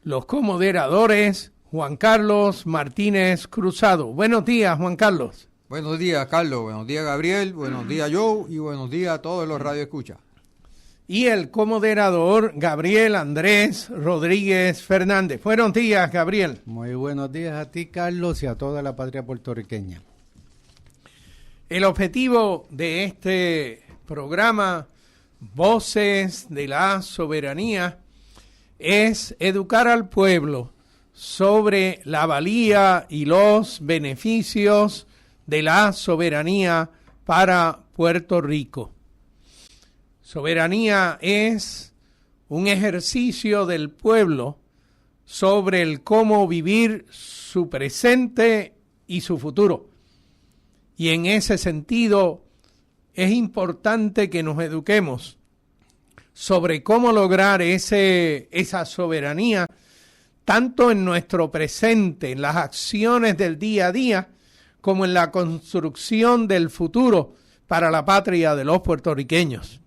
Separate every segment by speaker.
Speaker 1: los comoderadores Juan Carlos Martínez Cruzado. Buenos días, Juan Carlos.
Speaker 2: Buenos días, Carlos. Buenos días, Gabriel. Buenos días, Joe. Y buenos días a todos los radioescuchas.
Speaker 1: Y el comoderador Gabriel Andrés Rodríguez Fernández. Buenos días, Gabriel.
Speaker 3: Muy buenos días a ti, Carlos, y a toda la patria puertorriqueña.
Speaker 1: El objetivo de este programa, Voces de la Soberanía, es educar al pueblo sobre la valía y los beneficios de la soberanía para Puerto Rico. Soberanía es un ejercicio del pueblo sobre el cómo vivir su presente y su futuro. Y en ese sentido es importante que nos eduquemos sobre cómo lograr esa soberanía, tanto en nuestro presente, en las acciones del día a día, como en la construcción del futuro para la patria de los puertorriqueños.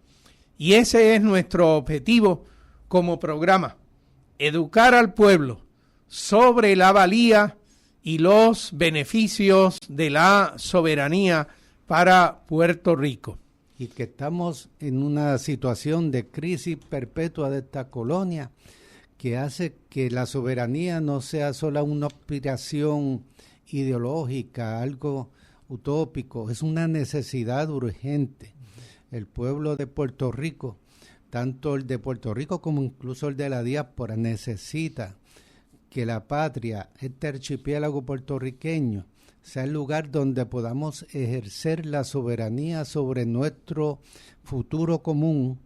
Speaker 1: Y ese es nuestro objetivo como programa, educar al pueblo sobre la valía y los beneficios de la soberanía para Puerto Rico.
Speaker 3: Y que estamos en una situación de crisis perpetua de esta colonia que hace que la soberanía no sea solo una aspiración ideológica, algo utópico, es una necesidad urgente. El pueblo de Puerto Rico, tanto el de Puerto Rico como incluso el de la diáspora, necesita que la patria, este archipiélago puertorriqueño, sea el lugar donde podamos ejercer la soberanía sobre nuestro futuro común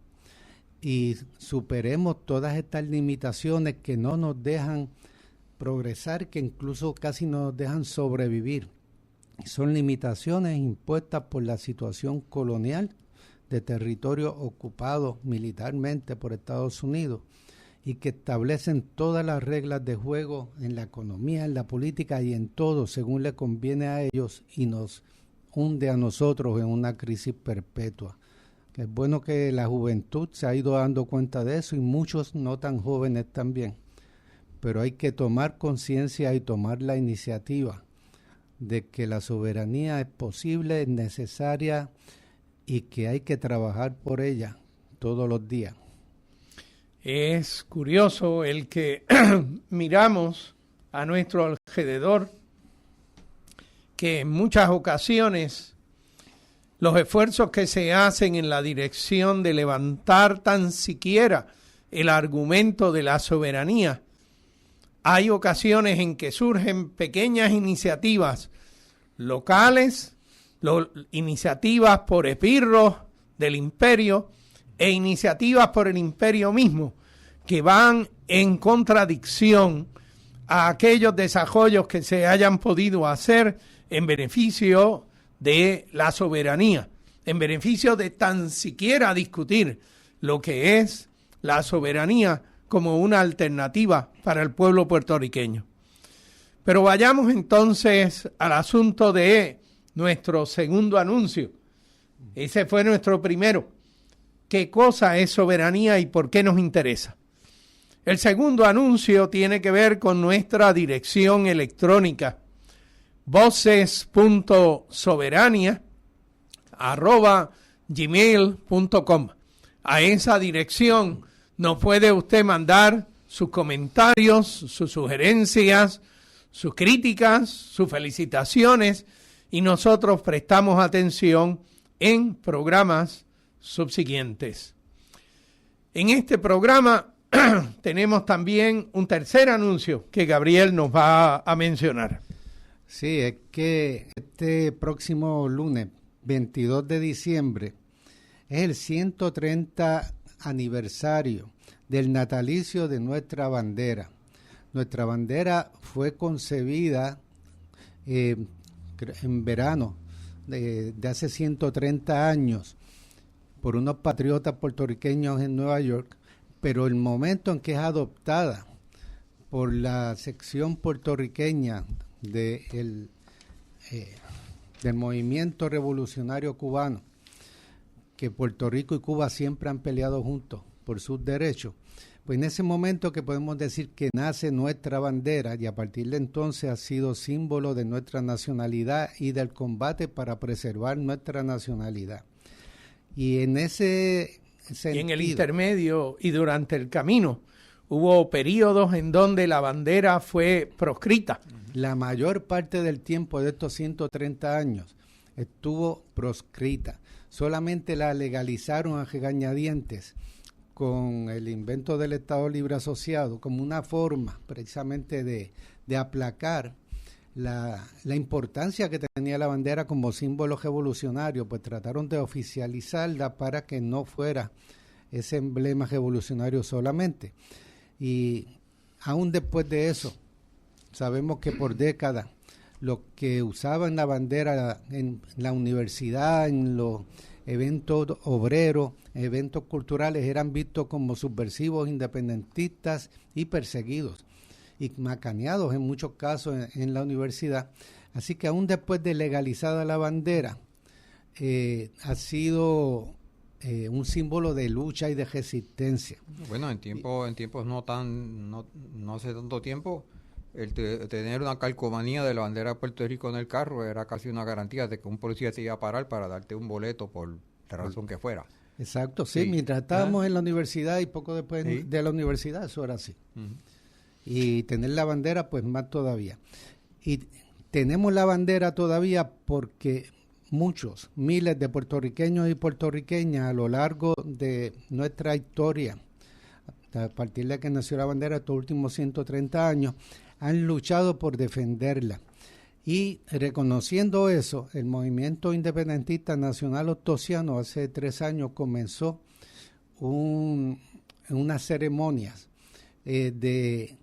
Speaker 3: y superemos todas estas limitaciones que no nos dejan progresar, que incluso casi nos dejan sobrevivir. Son limitaciones impuestas por la situación colonial de territorio ocupado militarmente por Estados Unidos y que establecen todas las reglas de juego en la economía, en la política y en todo según le conviene a ellos y nos hunde a nosotros en una crisis perpetua. Es bueno que la juventud se ha ido dando cuenta de eso y muchos no tan jóvenes también, pero hay que tomar conciencia y tomar la iniciativa de que la soberanía es posible, es necesaria y que hay que trabajar por ella todos los días.
Speaker 1: Es curioso el que miramos a nuestro alrededor, que en muchas ocasiones los esfuerzos que se hacen en la dirección de levantar tan siquiera el argumento de la soberanía, hay ocasiones en que surgen pequeñas iniciativas locales, iniciativas por esbirros del imperio e iniciativas por el imperio mismo que van en contradicción a aquellos desarrollos que se hayan podido hacer en beneficio de la soberanía, en beneficio de tan siquiera discutir lo que es la soberanía como una alternativa para el pueblo puertorriqueño. Pero vayamos entonces al asunto de nuestro segundo anuncio. Ese fue nuestro primero. ¿Qué cosa es soberanía y por qué nos interesa? El segundo anuncio tiene que ver con nuestra dirección electrónica, voces.soberania@gmail.com. A esa dirección nos puede usted mandar sus comentarios, sus sugerencias, sus críticas, sus felicitaciones, y nosotros prestamos atención en programas subsiguientes. En este programa tenemos también un tercer anuncio que Gabriel nos va a mencionar.
Speaker 3: Sí, es que este próximo lunes, 22 de diciembre, es el 130 aniversario del natalicio de nuestra bandera. Nuestra bandera fue concebida en verano de hace 130 años por unos patriotas puertorriqueños en Nueva York, pero el momento en que es adoptada por la sección puertorriqueña del movimiento revolucionario cubano, que Puerto Rico y Cuba siempre han peleado juntos por sus derechos, Pues en ese momento que podemos decir que nace nuestra bandera y a partir de entonces ha sido símbolo de nuestra nacionalidad y del combate para preservar nuestra nacionalidad. Y en ese sentido,
Speaker 1: y en el intermedio y durante el camino hubo periodos en donde la bandera fue proscrita.
Speaker 3: La mayor parte del tiempo de estos 130 años estuvo proscrita. Solamente la legalizaron a regañadientes con el invento del Estado Libre Asociado como una forma precisamente de aplacar la importancia que tenía la bandera como símbolo revolucionario, pues trataron de oficializarla para que no fuera ese emblema revolucionario solamente. Y aún después de eso, sabemos que por décadas los que usaban la bandera en la universidad, en los eventos obreros, eventos culturales, eran vistos como subversivos, independentistas y perseguidos y macaneados en muchos casos en la universidad. Así que aún después de legalizada la bandera, ha sido un símbolo de lucha y de resistencia.
Speaker 2: Bueno, en tiempos no hace tanto tiempo, tener una calcomanía de la bandera de Puerto Rico en el carro era casi una garantía de que un policía te iba a parar para darte un boleto por la razón que fuera.
Speaker 3: Exacto, sí, mientras estábamos en la universidad y poco después de la universidad, eso era así. Y tener la bandera, pues más todavía. Y tenemos la bandera todavía porque muchos, miles de puertorriqueños y puertorriqueñas a lo largo de nuestra historia, a partir de que nació la bandera, estos últimos 130 años, han luchado por defenderla. Y reconociendo eso, el movimiento independentista nacional ostosiano hace 3 años comenzó unas ceremonias de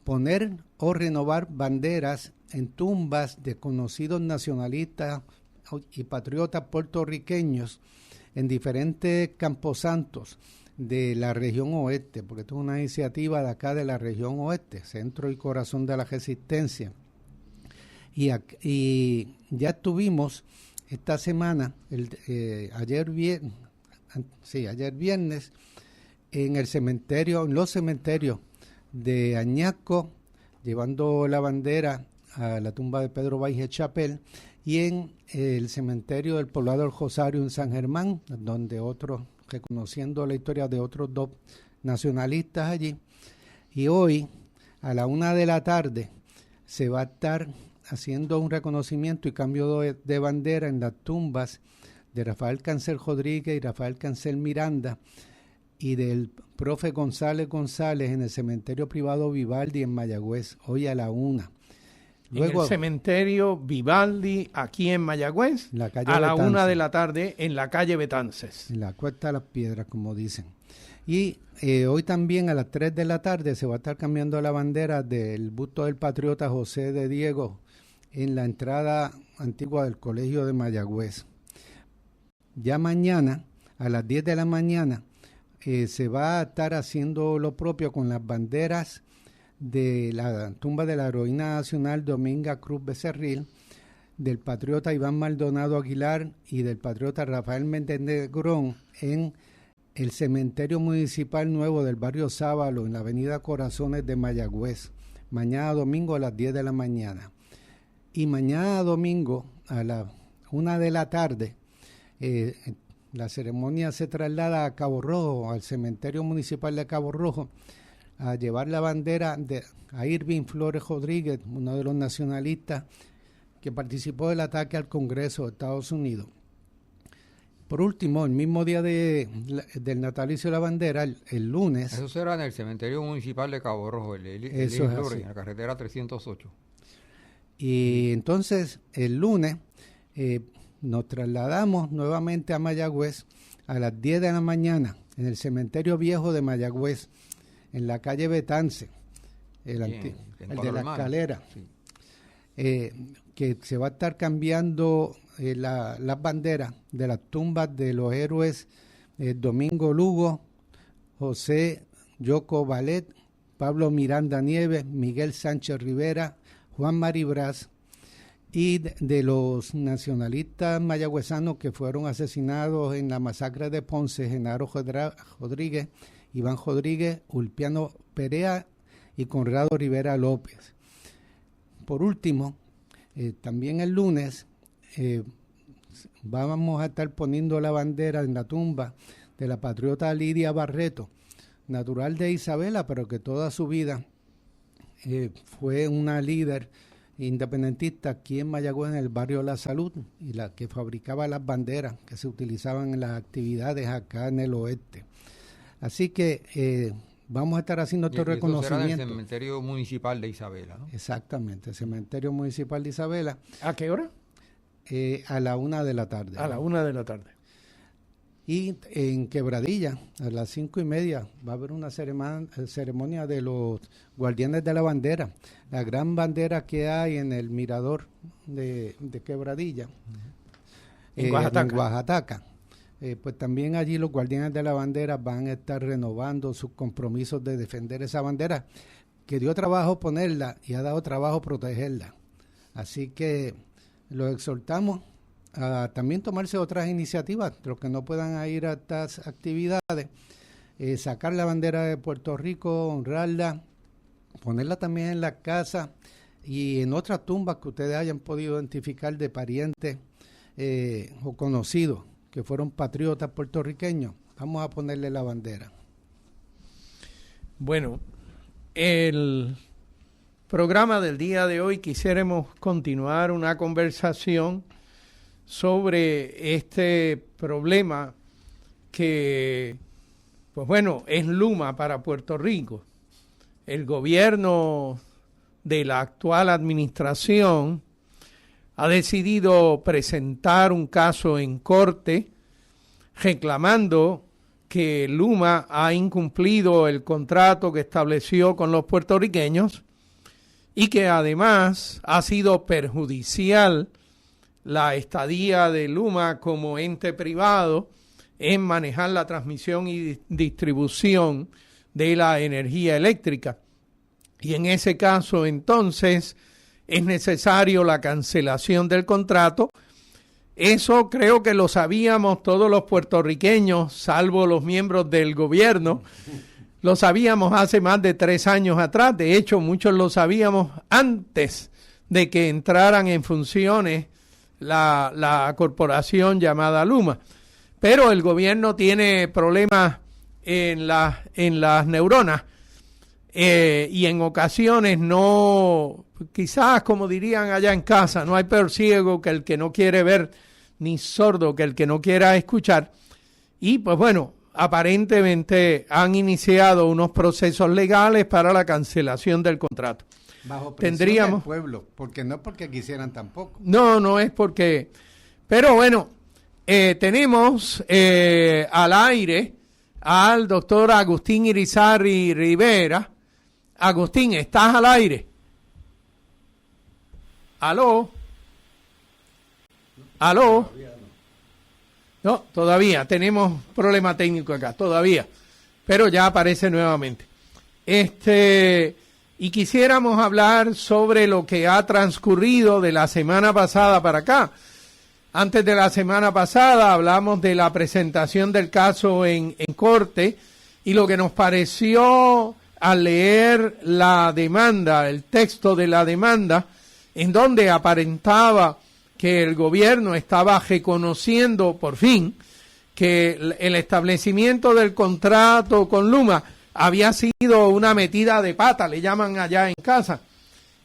Speaker 3: poner o renovar banderas en tumbas de conocidos nacionalistas y patriotas puertorriqueños en diferentes camposantos de la región oeste, porque esto es una iniciativa de acá de la región oeste, centro y corazón de la resistencia. Y ya tuvimos esta semana, ayer viernes, en los cementerios de Añasco, llevando la bandera a la tumba de Pedro Baije Chapel, y en el cementerio del Poblado del Rosario en San Germán, donde reconociendo la historia de otros 2 nacionalistas allí. Y hoy, a la 1:00 p.m, se va a estar haciendo un reconocimiento y cambio de bandera en las tumbas de Rafael Cancel Rodríguez y Rafael Cancel Miranda y del profe González en el cementerio privado Vivaldi en Mayagüez, hoy a la 1:00.
Speaker 1: Luego, en el cementerio Vivaldi, aquí en Mayagüez, a la 1:00 p.m, en la calle Betances.
Speaker 3: En la Cuesta de las Piedras, como dicen. Y hoy también a las 3:00 p.m. se va a estar cambiando la bandera del busto del patriota José de Diego en la entrada antigua del Colegio de Mayagüez. Ya mañana, a las 10 de la mañana, se va a estar haciendo lo propio con las banderas de la tumba de la heroína nacional Dominga Cruz Becerril, del patriota Iván Maldonado Aguilar y del patriota Rafael Méndez Negrón en el cementerio municipal nuevo del barrio Sábalo en la avenida Corazones de Mayagüez, mañana domingo a las 10 de la mañana. Y mañana domingo a la 1:00 p.m, la ceremonia se traslada a Cabo Rojo, al cementerio municipal de Cabo Rojo, a llevar la bandera a Irving Flores Rodríguez, uno de los nacionalistas que participó del ataque al Congreso de Estados Unidos. Por último, el mismo día del natalicio de la bandera, el lunes...
Speaker 2: Eso será en el cementerio municipal de Cabo Rojo, el
Speaker 3: eso es
Speaker 2: Flores, en la carretera 308.
Speaker 3: Y entonces, el lunes, nos trasladamos nuevamente a Mayagüez a las 10 de la mañana, en el cementerio viejo de Mayagüez, en la calle Betance, el de la escalera, sí. Que se va a estar cambiando las banderas de las tumbas de los héroes Domingo Lugo, José Yoco Balet, Pablo Miranda Nieves, Miguel Sánchez Rivera, Juan Maribraz, y de los nacionalistas mayagüezanos que fueron asesinados en la masacre de Ponce, Genaro Rodríguez Iván Rodríguez, Ulpiano Perea y Conrado Rivera López. Por último, también el lunes vamos a estar poniendo la bandera en la tumba de la patriota Lidia Barreto, natural de Isabela, pero que toda su vida fue una líder independentista aquí en Mayagüez, en el barrio La Salud, y la que fabricaba las banderas que se utilizaban en las actividades acá en el oeste. Así que vamos a estar haciendo este reconocimiento.
Speaker 2: Será en el cementerio municipal de Isabela, ¿no?
Speaker 3: Exactamente, el cementerio municipal de Isabela.
Speaker 1: ¿A qué hora?
Speaker 3: A la 1:00 p.m.
Speaker 1: A la 1:00 p.m.
Speaker 3: Y en Quebradilla, a las 5:30, va a haber una ceremonia de los guardianes de la bandera, la gran bandera que hay en el mirador de Quebradilla,
Speaker 1: en Oaxaca.
Speaker 3: En Oaxaca. Pues también allí los guardianes de la bandera van a estar renovando sus compromisos de defender esa bandera, que dio trabajo ponerla y ha dado trabajo protegerla. Así que los exhortamos a también tomarse otras iniciativas, los que no puedan ir a estas actividades, sacar la bandera de Puerto Rico, honrarla, ponerla también en la casa y en otras tumbas que ustedes hayan podido identificar de parientes o conocidos que fueron patriotas puertorriqueños. Vamos a ponerle la bandera.
Speaker 1: Bueno, el programa del día de hoy quisiéramos continuar una conversación sobre este problema que, pues bueno, es Luma para Puerto Rico. El gobierno de la actual administración ha decidido presentar un caso en corte reclamando que Luma ha incumplido el contrato que estableció con los puertorriqueños y que además ha sido perjudicial la estadía de Luma como ente privado en manejar la transmisión y distribución de la energía eléctrica. Y en ese caso, entonces, es necesario la cancelación del contrato. Eso creo que lo sabíamos todos los puertorriqueños, salvo los miembros del gobierno. Lo sabíamos hace más de 3 años atrás. De hecho, muchos lo sabíamos antes de que entraran en funciones la corporación llamada Luma. Pero el gobierno tiene problemas en las neuronas y en ocasiones no, quizás como dirían allá en casa, no hay peor ciego que el que no quiere ver, ni sordo que el que no quiera escuchar. Y pues bueno, aparentemente han iniciado unos procesos legales para la cancelación del contrato.
Speaker 3: Bajo presión del pueblo, porque no porque quisieran tampoco.
Speaker 1: No es porque. Pero bueno, tenemos al aire al doctor Agustín Irizarry Rivera. Agustín, ¿estás al aire? ¿Aló? ¿Aló? No, todavía. Tenemos problema técnico acá, todavía. Pero ya aparece nuevamente. Y quisiéramos hablar sobre lo que ha transcurrido de la semana pasada para acá. Antes de la semana pasada hablamos de la presentación del caso en corte y lo que nos pareció al leer la demanda, el texto de la demanda, en donde aparentaba que el gobierno estaba reconociendo por fin que el establecimiento del contrato con Luma había sido una metida de pata, le llaman allá en casa.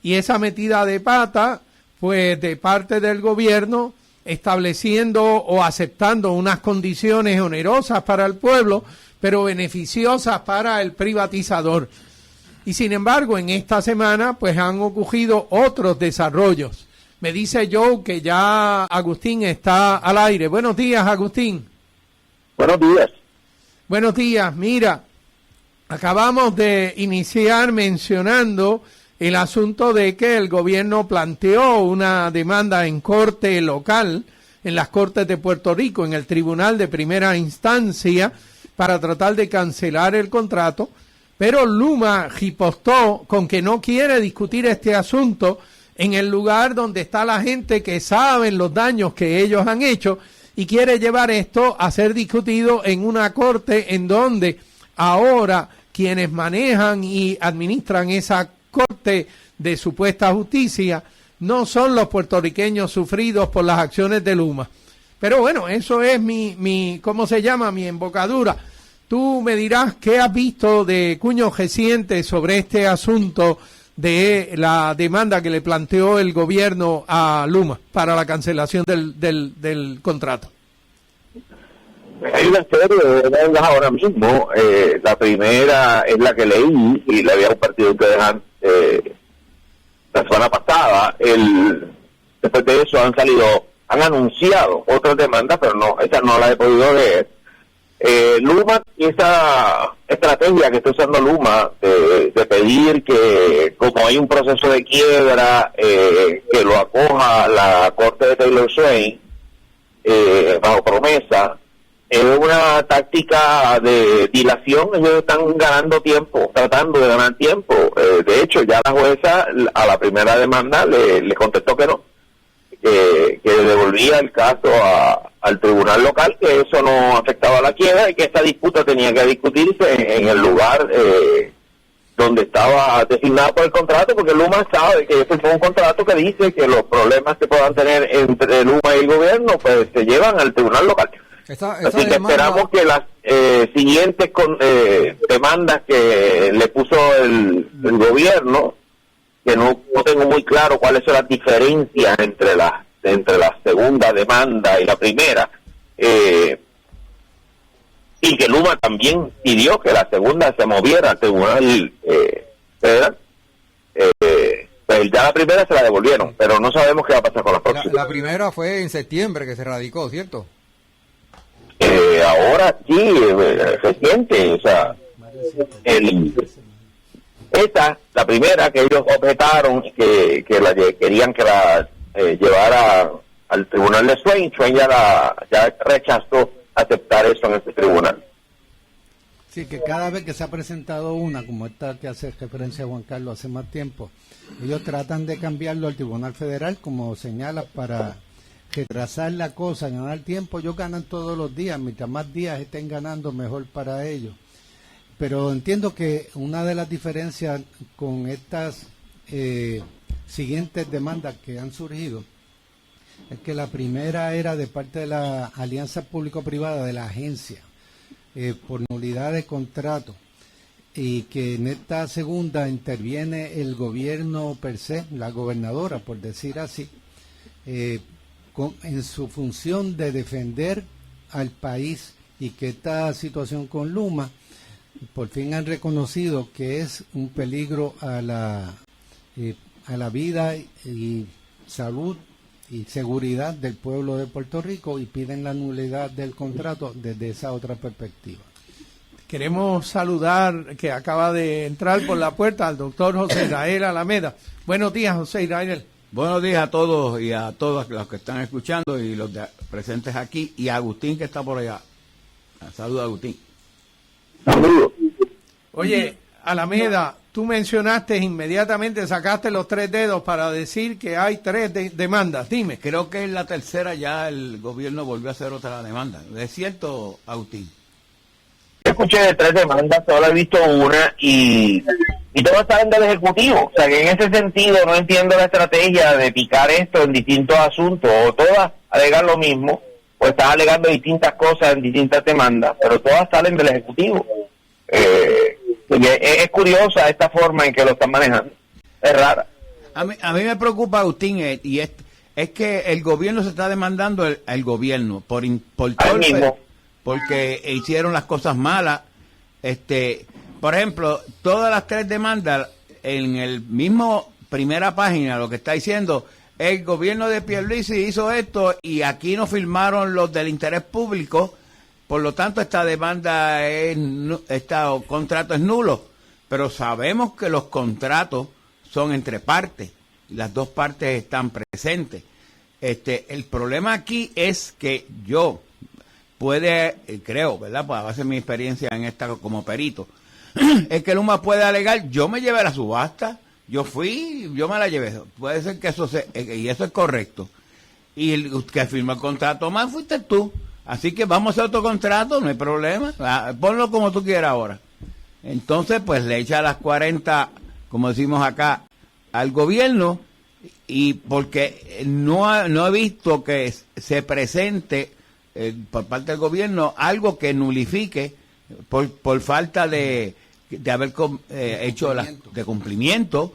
Speaker 1: Y esa metida de pata, pues de parte del gobierno, estableciendo o aceptando unas condiciones onerosas para el pueblo, pero beneficiosas para el privatizador. Y sin embargo, en esta semana, pues han ocurrido otros desarrollos. Me dice Joe que ya Agustín está al aire. Buenos días, Agustín.
Speaker 4: Buenos días.
Speaker 1: Buenos días. Mira, acabamos de iniciar mencionando el asunto de que el gobierno planteó una demanda en corte local, en las Cortes de Puerto Rico, en el Tribunal de Primera Instancia, para tratar de cancelar el contrato, pero Luma ripostó con que no quiere discutir este asunto en el lugar donde está la gente que saben los daños que ellos han hecho y quiere llevar esto a ser discutido en una corte en donde ahora quienes manejan y administran esa corte de supuesta justicia no son los puertorriqueños sufridos por las acciones de Luma. Pero bueno, eso es ¿cómo se llama? Mi embocadura. Tú me dirás qué has visto de cuño reciente sobre este asunto de la demanda que le planteó el gobierno a Luma para la cancelación del contrato.
Speaker 4: Hay una serie de demandas ahora mismo. La primera es la que leí y la había compartido ustedes la semana pasada. Después de eso han anunciado otras demandas, pero no, esa no la he podido leer. Luma, esa estrategia que está usando Luma de pedir que, como hay un proceso de quiebra, que lo acoja la corte de Taylor Swain bajo promesa, es una táctica de dilación. Ellos están ganando tiempo, tratando de ganar tiempo. De hecho, ya la jueza a la primera demanda le contestó que no, que devolvía el caso al tribunal local, que eso no afectaba a la quiebra y que esta disputa tenía que discutirse en el lugar donde estaba designado por el contrato, porque Luma sabe que ese fue un contrato que dice que los problemas que puedan tener entre Luma y el gobierno pues se llevan al tribunal local. Así que esperamos que las siguientes demandas que le puso el gobierno, que no tengo muy claro cuáles son las diferencias entre la segunda demanda y la primera, y que Luma también pidió que la segunda se moviera al tribunal federal. Pues ya la primera se la devolvieron, pero no sabemos qué va a pasar con la próxima.
Speaker 2: La primera fue en septiembre que se radicó, ¿cierto?
Speaker 4: Ahora sí, reciente, o sea, la primera que ellos objetaron, que querían que la llevara al tribunal de Swain ya rechazó aceptar eso en este tribunal.
Speaker 3: Sí, que cada vez que se ha presentado una, como esta que hace referencia a Juan Carlos hace más tiempo, ellos tratan de cambiarlo al Tribunal Federal, como señala, para retrasar la cosa, ganar tiempo. Ellos ganan todos los días, mientras más días estén ganando, mejor para ellos. Pero entiendo que una de las diferencias con estas siguientes demandas que han surgido es que la primera era de parte de la alianza público-privada de la agencia por nulidad de contrato, y que en esta segunda interviene el gobierno per se, la gobernadora, por decir así, en su función de defender al país, y que esta situación con Luma por fin han reconocido que es un peligro a la vida y salud y seguridad del pueblo de Puerto Rico, y piden la nulidad del contrato desde esa otra perspectiva.
Speaker 1: Queremos saludar, que acaba de entrar por la puerta, al doctor José Israel Alameda. Buenos días, José Israel.
Speaker 5: Buenos días a todos y a todos los que están escuchando y los presentes aquí, y a Agustín, que está por allá. Saludos, Agustín.
Speaker 4: Saludos.
Speaker 1: Oye, Alameda, tú mencionaste inmediatamente, sacaste los 3 dedos para decir que hay 3 demandas. Dime.
Speaker 5: Creo que en la tercera ya el gobierno volvió a hacer otra demanda. ¿Es cierto, Agustín?
Speaker 4: Yo escuché de 3 demandas, solo he visto una y todas salen del Ejecutivo. O sea que en ese sentido no entiendo la estrategia de picar esto en distintos asuntos, o todas alegan lo mismo, o están alegando distintas cosas en distintas demandas, pero todas salen del Ejecutivo. Es curiosa esta forma en que lo están manejando, es rara.
Speaker 5: A mí me preocupa, Agustín, y es que el gobierno se está demandando al gobierno por torpe, porque hicieron las cosas malas. Por ejemplo, todas las 3 demandas, en el mismo primera página, lo que está diciendo, el gobierno de Pierluisi hizo esto y aquí no firmaron los del interés público, por lo tanto esta demanda contrato es nulo. Pero sabemos que los contratos son entre partes, y las 2 partes están presentes. El problema aquí es que yo creo, ¿verdad? Pues a base de mi experiencia en esta como perito, es que Luma puede alegar, yo me llevé la subasta, yo me la llevé. Puede ser que y eso es correcto. Y el que firmó el contrato más fuiste tú. Así que vamos a hacer otro contrato, no hay problema. Ponlo como tú quieras ahora. entonces pues le echa las 40, como decimos acá, al gobierno, y porque no he visto que se presente por parte del gobierno algo que nulifique por falta de haber hecho de cumplimiento,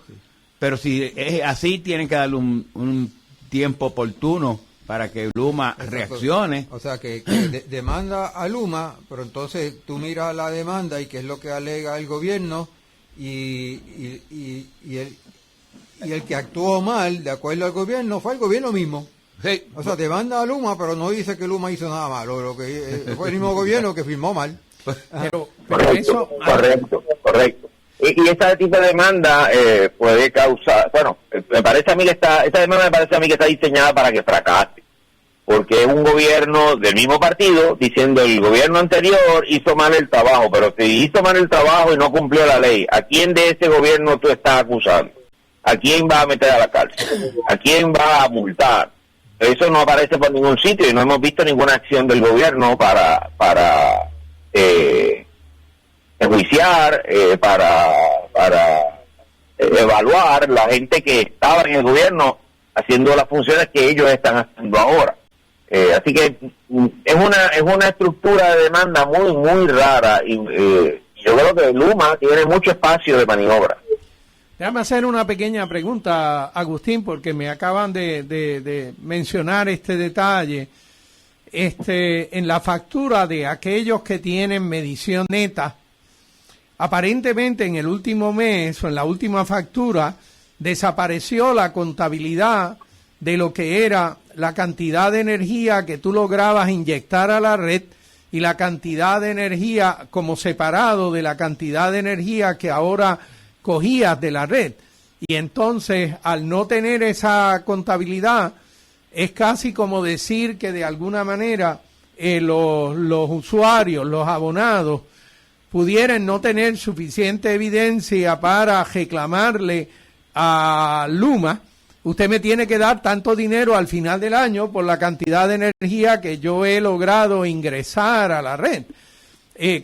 Speaker 5: pero si es así tienen que darle un tiempo oportuno para que Luma reaccione.
Speaker 2: O sea, que demanda a Luma, pero entonces tú miras la demanda y qué es lo que alega el gobierno, y el que actuó mal, de acuerdo al gobierno, fue el gobierno mismo.
Speaker 5: Sí.
Speaker 2: O sea, demanda a Luma, pero no dice que Luma hizo nada malo, lo que fue el mismo gobierno que firmó mal.
Speaker 1: Pero
Speaker 4: Correcto,
Speaker 1: eso...
Speaker 4: correcto. Y esa tipo de demanda puede causar, bueno, me parece a mí que esa demanda me parece a mí que está diseñada para que fracase, porque es un gobierno del mismo partido diciendo el gobierno anterior hizo mal el trabajo, pero si hizo mal el trabajo y no cumplió la ley, ¿a quién de ese gobierno tú estás acusando? ¿A quién va a meter a la cárcel? ¿A quién va a multar? Eso no aparece por ningún sitio y no hemos visto ninguna acción del gobierno para enjuiciar, para evaluar la gente que estaba en el gobierno haciendo las funciones que ellos están haciendo ahora. Así que es una estructura de demanda muy rara y yo creo que Luma tiene mucho espacio de maniobra.
Speaker 1: Déjame hacer una pequeña pregunta, Agustín, porque me acaban de mencionar este detalle. En la factura de aquellos que tienen medición neta, aparentemente en el último mes o en la última factura desapareció la contabilidad de lo que era la cantidad de energía que tú lograbas inyectar a la red y la cantidad de energía como separado de la cantidad de energía que ahora cogías de la red. Y entonces, al no tener esa contabilidad, es casi como decir que de alguna manera los usuarios, los abonados, pudieran no tener suficiente evidencia para reclamarle a Luma: usted me tiene que dar tanto dinero al final del año por la cantidad de energía que yo he logrado ingresar a la red.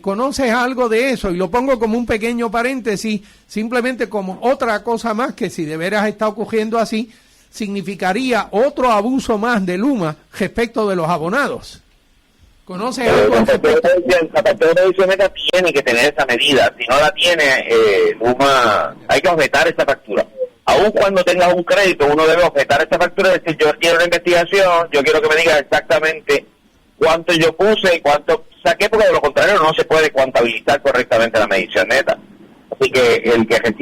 Speaker 1: ¿Conoces algo de eso? Y lo pongo como un pequeño paréntesis, simplemente como otra cosa más que, si de veras está ocurriendo así, significaría otro abuso más de Luma respecto de los abonados. ¿Conoces algo?
Speaker 4: La factura de edición neta tiene que tener esa medida. Si no la tiene, Luma, hay que objetar esa factura. Aun cuando tengas un crédito, uno debe objetar esa factura y decir: yo quiero una investigación, yo quiero que me digas exactamente cuánto yo puse y cuánto saqué, porque de lo contrario no se puede contabilizar correctamente la medición neta. Así que el que el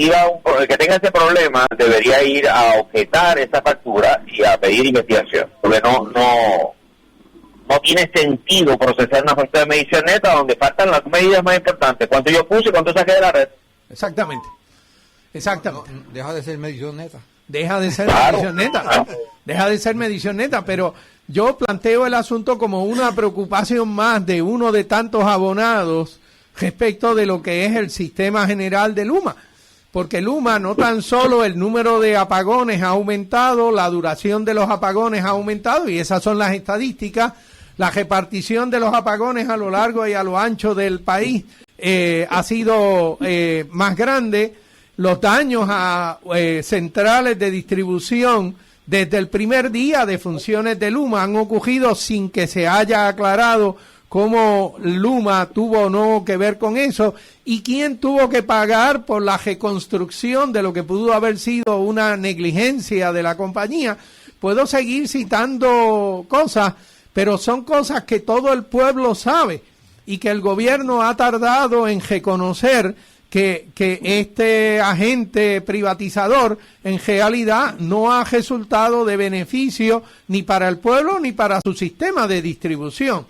Speaker 4: que tenga ese problema debería ir a objetar esa factura y a pedir investigación, porque no tiene sentido procesar una factura de medición neta donde faltan las medidas más importantes: cuánto yo puse y cuánto saqué de la red.
Speaker 1: Exactamente.
Speaker 2: No, deja de ser medición neta.
Speaker 1: Deja de ser
Speaker 4: Claro.
Speaker 1: medición neta. Deja de ser medición neta, pero yo planteo el asunto como una preocupación más de uno de tantos abonados respecto de lo que es el sistema general de Luma. Porque Luma, no tan solo el número de apagones ha aumentado, la duración de los apagones ha aumentado, y esas son las estadísticas. La repartición de los apagones a lo largo y a lo ancho del país ha sido más grande. Los daños a centrales de distribución desde el primer día de funciones de Luma han ocurrido sin que se haya aclarado cómo Luma tuvo o no que ver con eso, y quién tuvo que pagar por la reconstrucción de lo que pudo haber sido una negligencia de la compañía. Puedo seguir citando cosas, pero son cosas que todo el pueblo sabe y que el gobierno ha tardado en reconocer que este agente privatizador en realidad no ha resultado de beneficio ni para el pueblo ni para su sistema de distribución.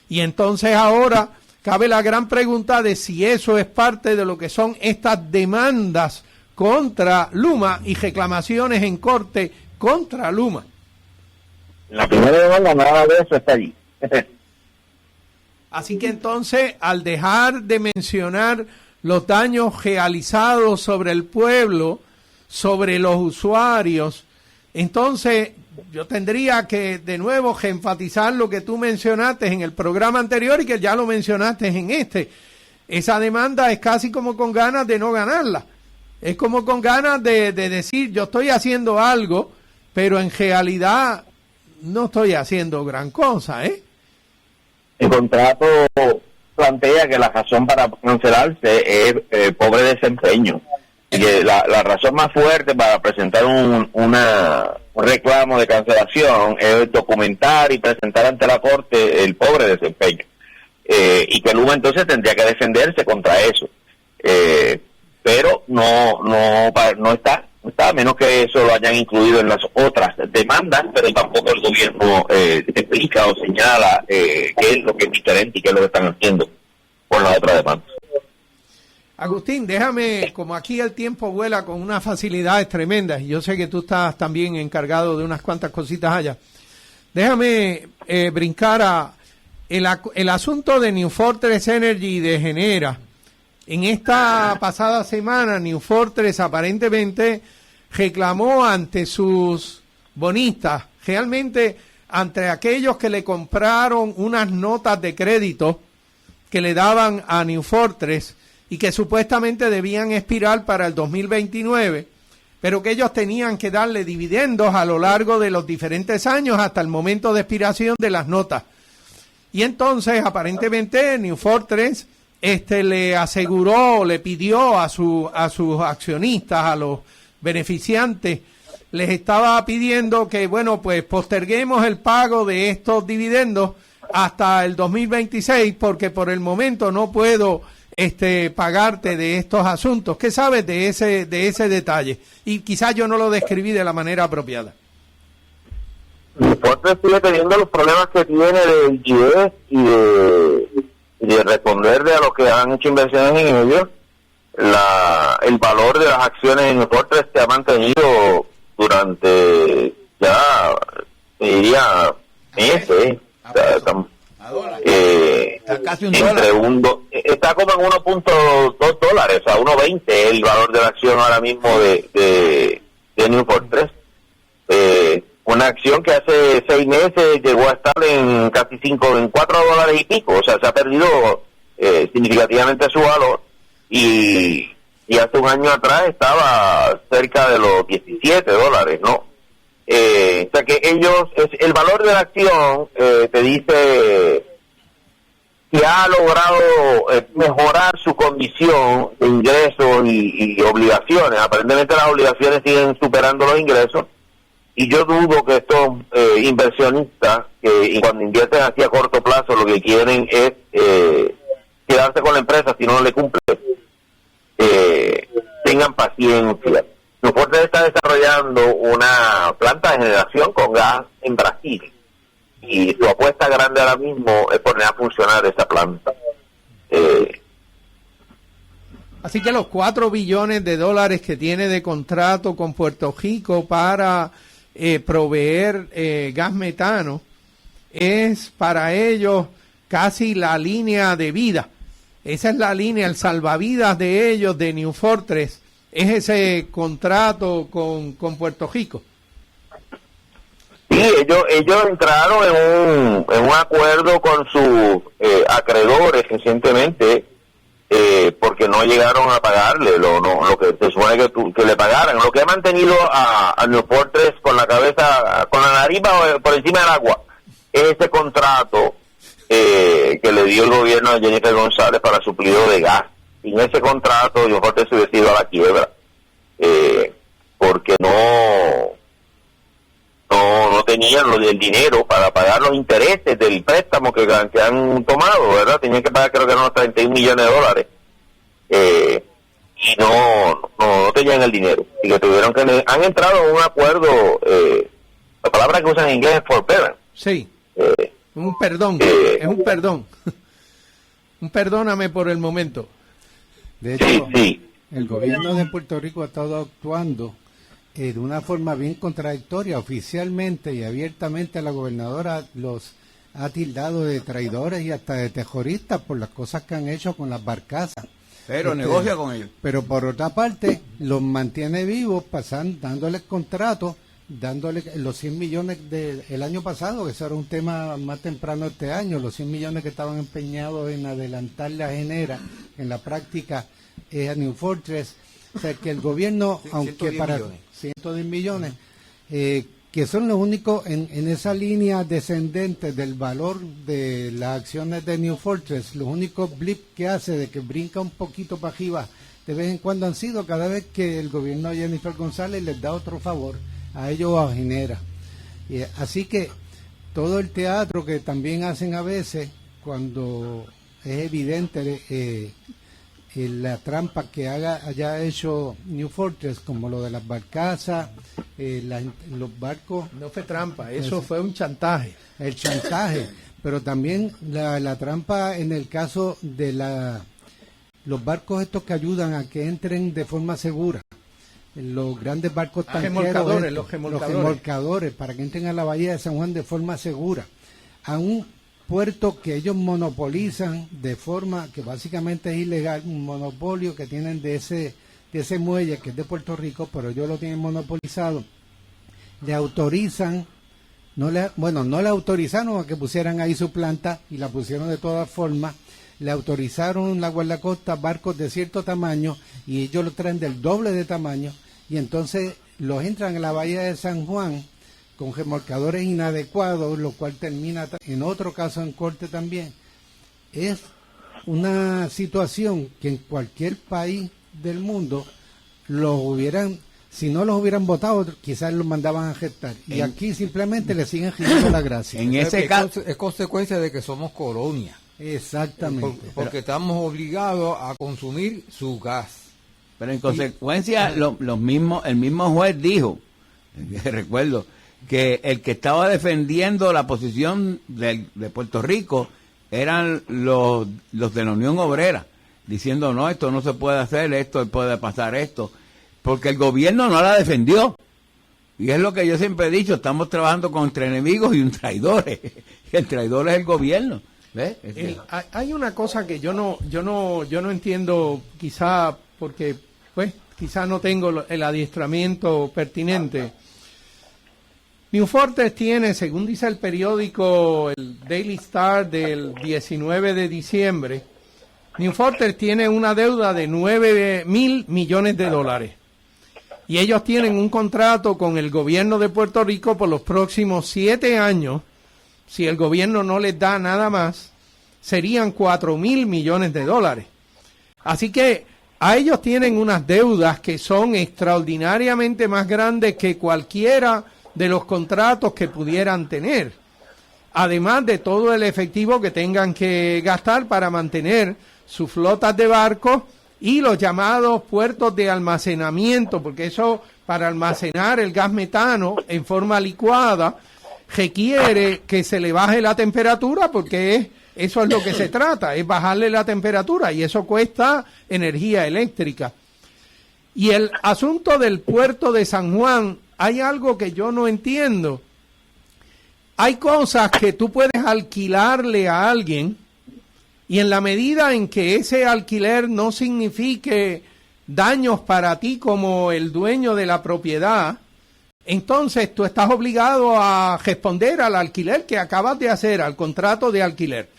Speaker 1: Y entonces ahora cabe la gran pregunta de si eso es parte de lo que son estas demandas contra Luma y reclamaciones en corte contra Luma.
Speaker 4: La primera demanda, nada de eso está allí.
Speaker 1: Así que entonces, al dejar de mencionar los daños realizados sobre el pueblo, sobre los usuarios, entonces yo tendría que de nuevo enfatizar lo que tú mencionaste en el programa anterior y que ya lo mencionaste en este. esa demanda es casi como con ganas de no ganarla. Es como con ganas de decir, yo estoy haciendo algo, pero en realidad no estoy haciendo gran cosa, ¿eh?
Speaker 4: El contrato plantea que la razón para cancelarse es pobre desempeño. Y la razón más fuerte para presentar un reclamo de cancelación es documentar y presentar ante la Corte el pobre desempeño. Y que Luma entonces tendría que defenderse contra eso. Pero no está, a menos que eso lo hayan incluido en las otras demandas, pero tampoco el gobierno explica o señala qué es lo que es diferente y qué es lo que están haciendo con las otras demandas.
Speaker 1: Agustín, déjame, como aquí el tiempo vuela con unas facilidades tremendas, y yo sé que tú estás también encargado de unas cuantas cositas allá, déjame brincar a el asunto de New Fortress Energy de Genera. En esta pasada semana, New Fortress aparentemente reclamó ante sus bonistas, realmente ante aquellos que le compraron unas notas de crédito que le daban a New Fortress y que supuestamente debían expirar para el 2029, pero que ellos tenían que darle dividendos a lo largo de los diferentes años hasta el momento de expiración de las notas. Y entonces, aparentemente, New Fortress le aseguró, le pidió a sus accionistas, a los beneficiantes, les estaba pidiendo que, bueno, pues posterguemos el pago de estos dividendos hasta el 2026, porque por el momento no puedo pagarte de estos asuntos. ¿Qué sabes de ese detalle? Y quizás yo no lo describí de la manera apropiada.
Speaker 4: New Fortress sigue teniendo los problemas que tiene de liquidez y de responderle a los que han hecho inversiones en ellos. El valor de las acciones en New Fortress se ha mantenido durante ya, diría, meses.
Speaker 5: Está casi un dólar.
Speaker 4: Está como en 1.2 dólares, a 1.20 el valor de la acción ahora mismo de New Fortress. Una acción que hace 6 meses llegó a estar en casi 4 dólares y pico, o sea, se ha perdido significativamente su valor, y hace un año atrás estaba cerca de los 17 dólares, ¿no? O sea que el valor de la acción te dice que ha logrado mejorar su condición de ingresos y obligaciones. Aparentemente las obligaciones siguen superando los ingresos, y yo dudo que estos inversionistas, que cuando invierten así a corto plazo, lo que quieren es quedarse con la empresa si no le cumple, tengan paciencia. New Fortress está desarrollando una planta de generación con gas en Brasil, y su apuesta grande ahora mismo es poner a funcionar esa planta.
Speaker 1: Así que los 4 billones de dólares que tiene de contrato con Puerto Rico para proveer gas metano es para ellos casi la línea de vida. Esa es la línea, el salvavidas de ellos, de New Fortress, es ese contrato con Puerto Rico.
Speaker 4: Sí, ellos entraron en un acuerdo con sus acreedores recientemente, porque no llegaron a pagarle lo que se supone que le pagaran. Lo que ha mantenido a New Fortress con la cabeza, con la nariz por encima del agua, es ese contrato que le dio el gobierno de Jennifer González para suplido de gas. Sin ese contrato, New Fortress se hubiese ido a la quiebra, porque no tenían el dinero para pagar los intereses del préstamo que han tomado, ¿verdad? Tenían que pagar, creo que eran unos 31 millones de dólares, y no tenían el dinero, y que tuvieron que han entrado en un acuerdo, la palabra que usan en inglés es forbearance.
Speaker 1: Sí, un perdón, es un perdón. Un perdóname por el momento.
Speaker 3: De hecho,
Speaker 4: sí.
Speaker 3: El gobierno de Puerto Rico ha estado actuando de una forma bien contradictoria. Oficialmente y abiertamente la gobernadora los ha tildado de traidores y hasta de terroristas por las cosas que han hecho con las barcazas.
Speaker 5: Pero negocia con ellos.
Speaker 3: Pero por otra parte, los mantiene vivos, dándoles contratos dándole los 100 millones del año pasado, que eso era un tema más temprano este año, los 100 millones que estaban empeñados en adelantar la genera, en la práctica es a New Fortress. O sea, que el gobierno, aunque para 110 millones, que son los únicos en esa línea descendente del valor de las acciones de New Fortress, los únicos blip que hace de que brinca un poquito para arriba de vez en cuando han sido cada vez que el gobierno de Jennifer González les da otro favor a ellos a Genera. Así que todo el teatro que también hacen a veces, cuando es evidente la trampa que haya hecho New Fortress, como lo de las barcazas, los barcos.
Speaker 1: No fue trampa, eso fue un chantaje.
Speaker 3: El chantaje, pero también la trampa en el caso de los barcos estos que ayudan a que entren de forma segura. Los grandes barcos tanqueros,
Speaker 1: los
Speaker 3: remolcadores, para que entren a la bahía de San Juan de forma segura. A un puerto que ellos monopolizan de forma que básicamente es ilegal, un monopolio que tienen de ese muelle que es de Puerto Rico, pero ellos lo tienen monopolizado. Le autorizan, no le autorizaron a que pusieran ahí su planta y la pusieron de todas formas. Le autorizaron la guardacosta barcos de cierto tamaño y ellos lo traen del doble de tamaño y entonces los entran en la bahía de San Juan con remolcadores inadecuados, lo cual termina en otro caso en corte también. Es una situación que en cualquier país del mundo si no los hubieran votado, quizás los mandaban a gestar. Y aquí simplemente le siguen girando la gracia.
Speaker 2: En ese caso es consecuencia de que somos colonia.
Speaker 3: Exactamente.
Speaker 2: Porque estamos obligados a consumir su gas.
Speaker 5: Pero en consecuencia, el mismo juez dijo, recuerdo, que el que estaba defendiendo la posición de Puerto Rico eran los de la Unión Obrera, diciendo, no, esto no se puede hacer, esto puede pasar esto, porque el gobierno no la defendió. Y es lo que yo siempre he dicho, estamos trabajando contra enemigos y un traidor. El traidor es el gobierno. ¿Ves?
Speaker 1: Hay una cosa que yo no entiendo, quizá porque pues quizá no tengo el adiestramiento pertinente. New Fortress tiene, según dice el periódico, el Daily Star del 19 de diciembre, New Fortress tiene una deuda de 9.000 millones de dólares. Y ellos tienen un contrato con el gobierno de Puerto Rico por los próximos 7 años. Si el gobierno no les da nada más, serían 4.000 millones de dólares. Así que a ellos tienen unas deudas que son extraordinariamente más grandes que cualquiera de los contratos que pudieran tener. Además de todo el efectivo que tengan que gastar para mantener sus flotas de barcos y los llamados puertos de almacenamiento, porque eso, para almacenar el gas metano en forma licuada, requiere que se le baje la temperatura, porque eso es lo que se trata, es bajarle la temperatura, y eso cuesta energía eléctrica. Y el asunto del puerto de San Juan, hay algo que yo no entiendo. Hay cosas que tú puedes alquilarle a alguien, y en la medida en que ese alquiler no signifique daños para ti como el dueño de la propiedad, entonces tú estás obligado a responder al alquiler que acabas de hacer, al contrato de alquiler.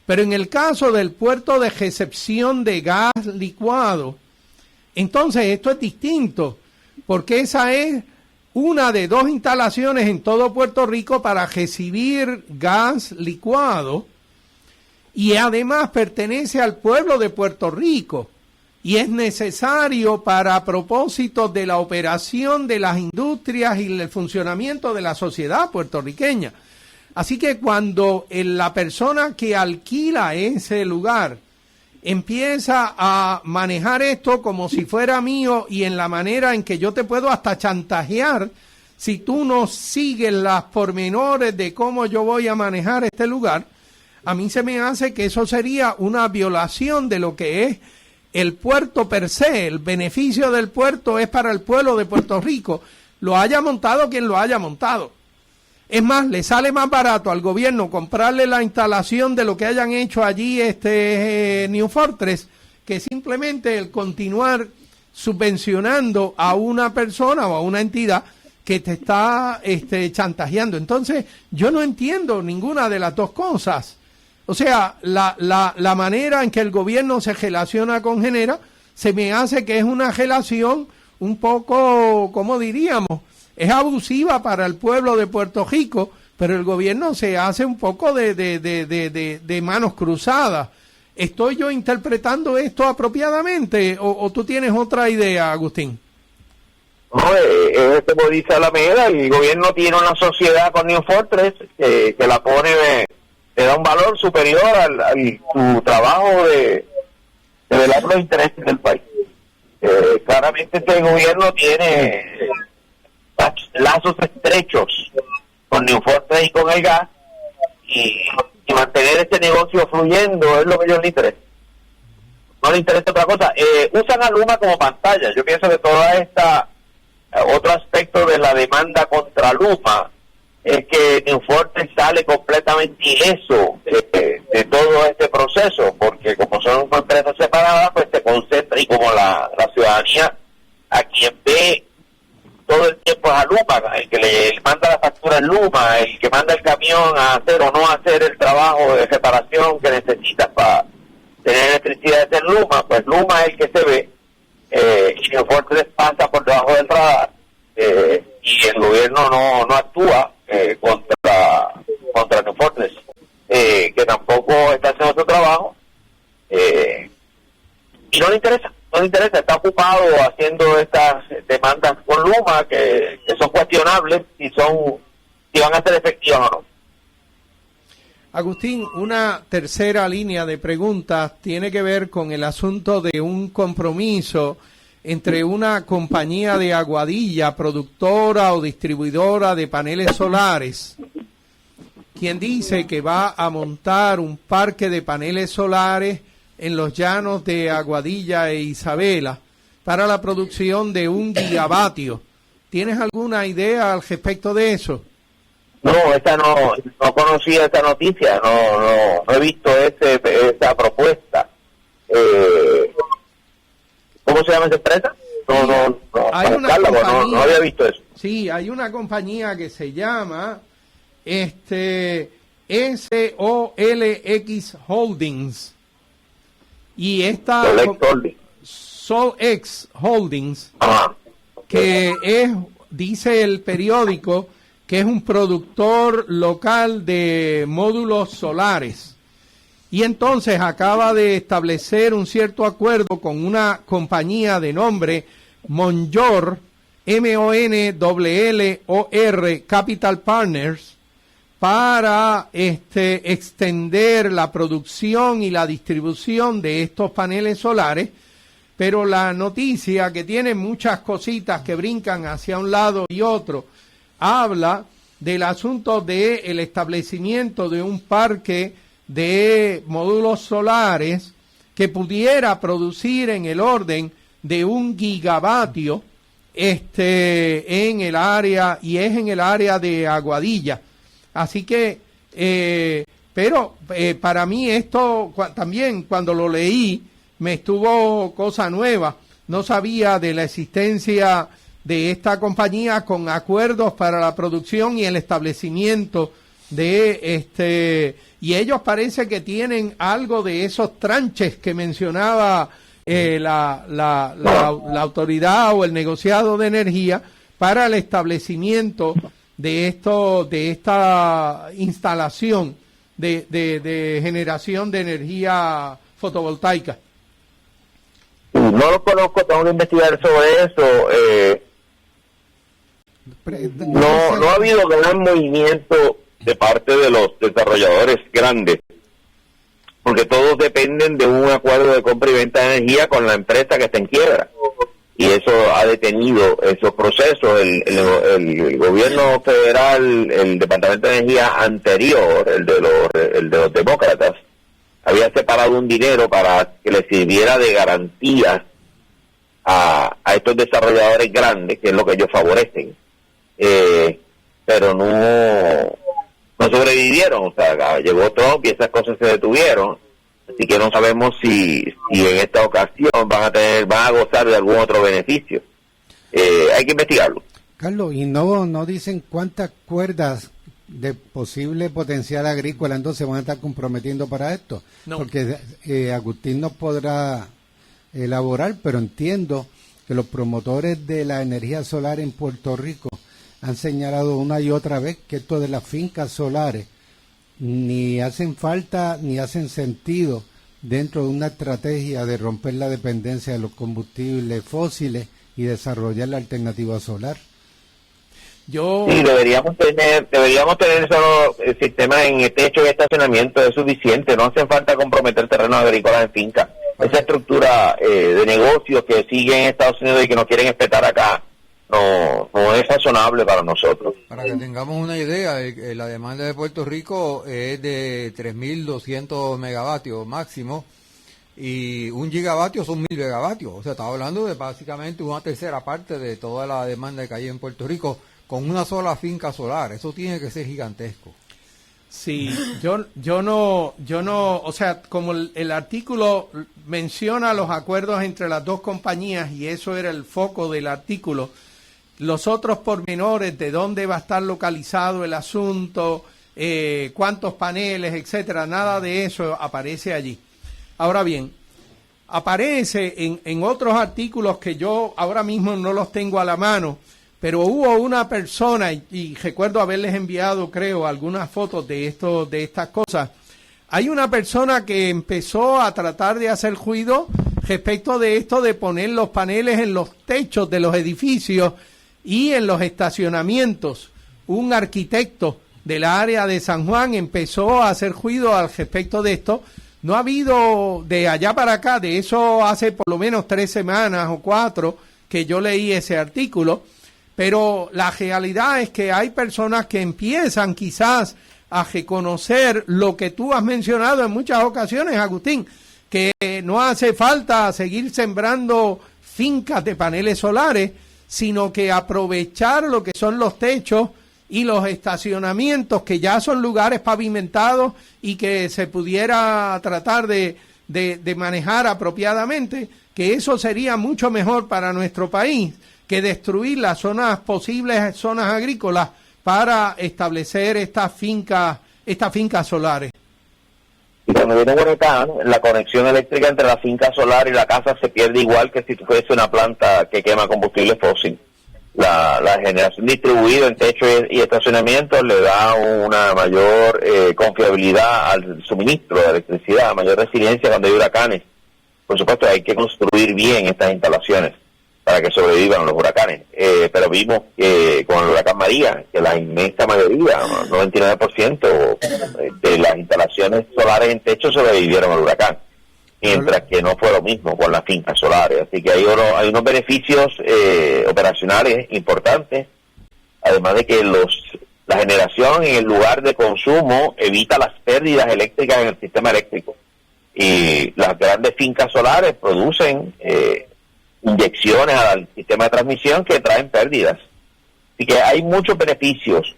Speaker 1: Pero en el caso del puerto de recepción de gas licuado, entonces esto es distinto, porque esa es una de 2 instalaciones en todo Puerto Rico para recibir gas licuado, y además pertenece al pueblo de Puerto Rico. Y es necesario para propósitos de la operación de las industrias y el funcionamiento de la sociedad puertorriqueña. Así que cuando la persona que alquila ese lugar empieza a manejar esto como si fuera mío y en la manera en que yo te puedo hasta chantajear, si tú no sigues las pormenores de cómo yo voy a manejar este lugar, a mí se me hace que eso sería una violación de lo que es el puerto per se. El beneficio del puerto es para el pueblo de Puerto Rico, lo haya montado quien lo haya montado. Es más, le sale más barato al gobierno comprarle la instalación de lo que hayan hecho allí New Fortress, que simplemente el continuar subvencionando a una persona o a una entidad que te está chantajeando. Entonces, yo no entiendo ninguna de las dos cosas. O sea, la manera en que el gobierno se relaciona con Genera, se me hace que es una relación un poco, ¿cómo diríamos? Es abusiva para el pueblo de Puerto Rico, pero el gobierno se hace un poco de manos cruzadas. ¿Estoy yo interpretando esto apropiadamente o tú tienes otra idea, Agustín?
Speaker 4: No, como dice Alameda, el gobierno tiene una sociedad con New Fortress que la pone, le da un valor superior al su trabajo de velar los intereses del país. Claramente este gobierno tiene lazos estrechos con New Fortress y con el gas, y mantener este negocio fluyendo es lo que a ellos les interesa. No les interesa otra cosa. Usan a Luma como pantalla. Yo pienso que toda esta otro aspecto de la demanda contra Luma es que New Fortress sale completamente ileso de todo este proceso, porque como son empresas separadas, pues se concentra, y como la ciudadanía a quien ve todo el tiempo es a Luma, el que le manda la factura es Luma, el que manda el camión a hacer o no hacer el trabajo de reparación que necesita para tener electricidad es Luma, pues Luma es el que se ve, y New Fortress pasa por debajo del radar, y el gobierno no actúa contra New Fortress, que tampoco está haciendo su trabajo, y no le interesa, está ocupado haciendo estas demandas con Luma que son cuestionables si van a ser efectivas o no.
Speaker 1: Agustín, una tercera línea de preguntas tiene que ver con el asunto de un compromiso entre una compañía de Aguadilla, productora o distribuidora de paneles solares, quien dice que va a montar un parque de paneles solares en los llanos de Aguadilla e Isabela para la producción de 1 gigavatio. ¿Tienes alguna idea al respecto de eso?
Speaker 4: No, no conocía esta noticia, no he visto esa propuesta. ¿Cómo se llama esa empresa? No había visto eso.
Speaker 1: Sí, hay una compañía que se llama SOLX Holdings, y esta SOLX Holdings, que dice el periódico, que es un productor local de módulos solares, y entonces acaba de establecer un cierto acuerdo con una compañía de nombre Monllor, MONLLOR Capital Partners, para extender la producción y la distribución de estos paneles solares. Pero la noticia, que tiene muchas cositas que brincan hacia un lado y otro, habla del asunto del establecimiento de un parque de módulos solares que pudiera producir en el orden de 1 gigavatio en el área, y es en el área de Aguadilla. Así que, pero para mí esto también, cuando lo leí, me estuvo cosa nueva. No sabía de la existencia de esta compañía con acuerdos para la producción y el establecimiento de y ellos parece que tienen algo de esos tranches que mencionaba la autoridad o el negociado de energía para el establecimiento de esta instalación de generación de energía fotovoltaica.
Speaker 4: No lo conozco, tengo que investigar sobre eso. No ha habido gran movimiento de parte de los desarrolladores grandes, porque todos dependen de un acuerdo de compra y venta de energía con la empresa que está en quiebra, y eso ha detenido esos procesos. El gobierno federal, el Departamento de Energía anterior, el de los demócratas, había separado un dinero para que le sirviera de garantía a estos desarrolladores grandes, que es lo que ellos favorecen, pero no sobrevivieron. O sea, llegó Trump y esas cosas se detuvieron, así que no sabemos si en esta ocasión van a gozar de algún otro beneficio. Hay que investigarlo.
Speaker 3: Carlos, y no dicen cuántas cuerdas de posible potencial agrícola entonces van a estar comprometiendo para esto,
Speaker 1: No.
Speaker 3: Porque Agustín nos podrá elaborar, pero entiendo que los promotores de la energía solar en Puerto Rico han señalado una y otra vez que esto de las fincas solares ni hacen falta ni hacen sentido dentro de una estrategia de romper la dependencia de los combustibles fósiles y desarrollar la alternativa solar.
Speaker 4: Sí, deberíamos tener esos sistemas en techo y estacionamiento, es suficiente, no hace falta comprometer terrenos agrícolas en finca. Esa estructura de negocios que sigue en Estados Unidos y que nos quieren respetar acá, no es razonable para nosotros.
Speaker 2: Para que tengamos una idea, la demanda de Puerto Rico es de 3.200 megavatios máximo, y 1 gigavatio son 1.000 megavatios. O sea, estamos hablando de básicamente una tercera parte de toda la demanda que hay en Puerto Rico con una sola finca solar. Eso tiene que ser gigantesco.
Speaker 1: Sí, yo no, o sea, como el artículo menciona los acuerdos entre las dos compañías y eso era el foco del artículo, los otros pormenores de dónde va a estar localizado el asunto, cuántos paneles, etcétera, nada de eso aparece allí. Ahora bien, aparece en otros artículos que yo ahora mismo no los tengo a la mano, pero hubo una persona, y recuerdo haberles enviado, creo, algunas fotos de estas cosas. Hay una persona que empezó a tratar de hacer ruido respecto de esto de poner los paneles en los techos de los edificios y en los estacionamientos. Un arquitecto del área de San Juan empezó a hacer ruido al respecto de esto. No ha habido de allá para acá, de eso hace por lo menos 3 semanas o 4 que yo leí ese artículo. Pero la realidad es que hay personas que empiezan quizás a reconocer lo que tú has mencionado en muchas ocasiones, Agustín, que no hace falta seguir sembrando fincas de paneles solares, sino que aprovechar lo que son los techos y los estacionamientos, que ya son lugares pavimentados y que se pudiera tratar de manejar apropiadamente, que eso sería mucho mejor para nuestro país que destruir las posibles zonas agrícolas para establecer estas fincas solares.
Speaker 4: Y cuando viene un huracán, la conexión eléctrica entre la finca solar y la casa se pierde igual que si fuese una planta que quema combustible fósil. La generación distribuida en techo y estacionamiento le da una mayor confiabilidad al suministro de electricidad, mayor resiliencia cuando hay huracanes. Por supuesto, hay que construir bien estas instalaciones para que sobrevivan los huracanes. Pero vimos que con el huracán María, que la inmensa mayoría, 99% de las instalaciones solares en techo sobrevivieron al huracán, mientras que no fue lo mismo con las fincas solares. Así que hay unos beneficios operacionales importantes, además de que la generación en el lugar de consumo evita las pérdidas eléctricas en el sistema eléctrico. Y las grandes fincas solares producen inyecciones al sistema de transmisión que traen pérdidas. Así que hay muchos beneficios,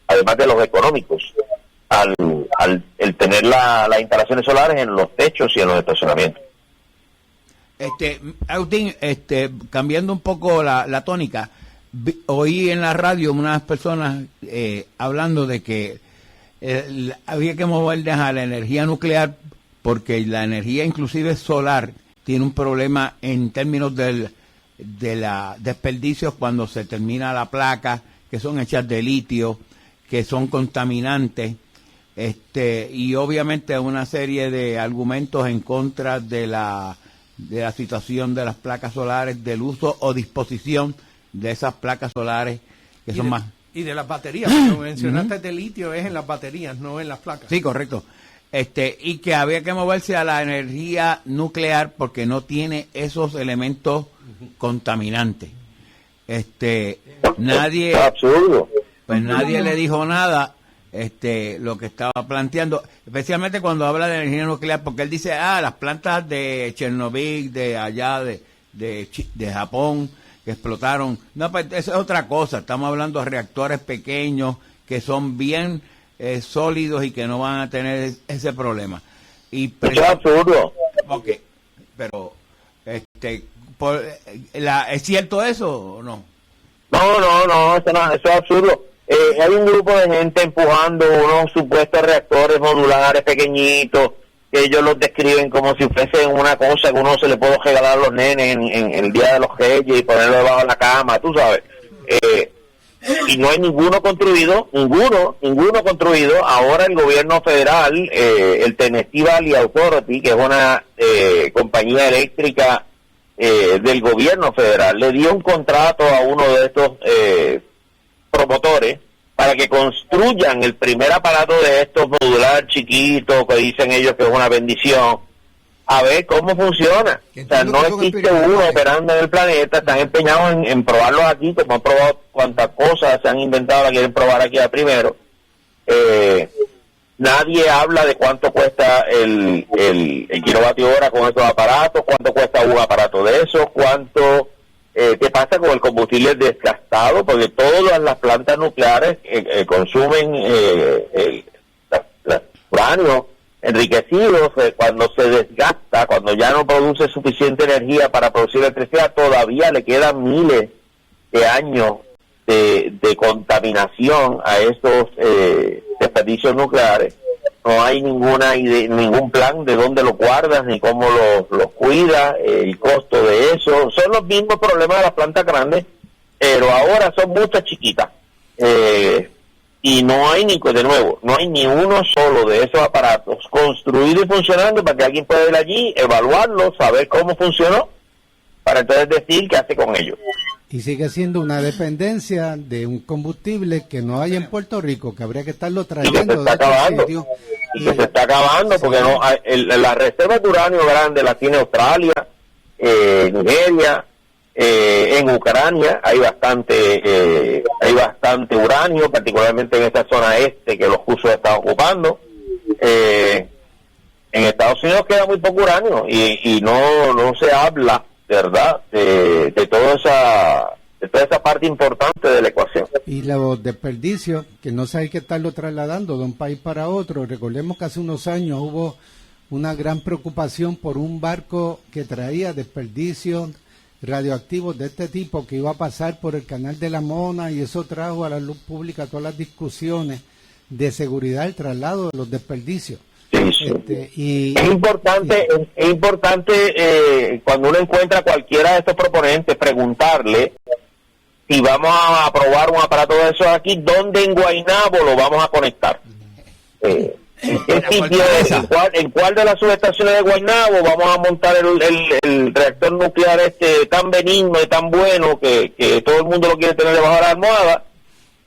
Speaker 4: además de los económicos, al el tener las instalaciones solares en los techos y en los estacionamientos.
Speaker 5: Agustín, cambiando un poco la tónica, oí en la radio unas personas hablando de que había que moverles a la energía nuclear porque la energía inclusive solar tiene un problema en términos de la desperdicios cuando se termina la placa, que son hechas de litio, que son contaminantes, y obviamente una serie de argumentos en contra de la situación de las placas solares, del uso o disposición de esas placas solares que son más...
Speaker 1: Y de las baterías, como mencionaste, de litio es en las baterías, no en las placas.
Speaker 5: Sí, correcto. Y que había que moverse a la energía nuclear porque no tiene esos elementos contaminantes. Nadie...
Speaker 4: Absurdo.
Speaker 5: Pues nadie le dijo nada lo que estaba planteando, especialmente cuando habla de energía nuclear, porque él dice, las plantas de Chernobyl, de allá, de Japón, que explotaron. No, pues eso es otra cosa. Estamos hablando de reactores pequeños que son bien sólidos y que no van a tener ese problema.
Speaker 4: Eso es absurdo.
Speaker 5: Ok, pero ¿es cierto eso o no?
Speaker 4: No, eso es absurdo. Hay un grupo de gente empujando unos supuestos reactores modulares pequeñitos, que ellos los describen como si fuesen una cosa que uno se le puede regalar a los nenes en el Día de los Reyes y ponerlo debajo de la cama, tú sabes. Y no hay ninguno construido. Ahora el gobierno federal, el Tennessee Valley Authority, que es una compañía eléctrica del gobierno federal, le dio un contrato a uno de estos promotores para que construyan el primer aparato de estos modular chiquitos, que dicen ellos que es una bendición, a ver cómo funciona. O sea, no existe uno operando en el planeta, están empeñados en probarlos aquí, como han probado cuantas cosas se han inventado, la quieren probar aquí primero. Nadie habla de cuánto cuesta el kilovatio hora con estos aparatos, cuánto cuesta un aparato de esos, qué pasa con el combustible desgastado, porque todas las plantas nucleares consumen uranio enriquecido. Cuando se desgasta, cuando ya no produce suficiente energía para producir electricidad, todavía le quedan miles de años de contaminación a estos desperdicios nucleares. No hay ningún plan de dónde lo guardas ni cómo lo cuidas, el costo de eso. Son los mismos problemas de las plantas grandes, pero ahora son muchas chiquitas. Y no hay no hay ni uno solo de esos aparatos construido y funcionando para que alguien pueda ir allí, evaluarlo, saber cómo funcionó, para entonces decir qué hace con ellos.
Speaker 3: Y sigue siendo una dependencia de un combustible que no hay en Puerto Rico, que habría que estarlo trayendo.
Speaker 4: Y que se está acabando, porque no las reservas de uranio grandes las tiene Australia, Nigeria, en Ucrania hay bastante uranio, particularmente en esta zona este que los rusos están ocupando. En Estados Unidos queda muy poco uranio y no se habla, ¿verdad?, de toda esa parte importante de la ecuación.
Speaker 3: Y los desperdicios, que no se hay que estarlo trasladando de un país para otro. Recordemos que hace unos años hubo una gran preocupación por un barco que traía desperdicios radioactivos de este tipo que iba a pasar por el Canal de la Mona, y eso trajo a la luz pública todas las discusiones de seguridad el traslado de los desperdicios.
Speaker 4: Sí. Es importante cuando uno encuentra a cualquiera de estos proponentes preguntarle si vamos a probar un aparato de esos aquí, ¿dónde en Guaynabo lo vamos a conectar? ¿En cuál de las subestaciones de Guaynabo vamos a montar el reactor nuclear tan benigno y tan bueno que todo el mundo lo quiere tener debajo de la almohada?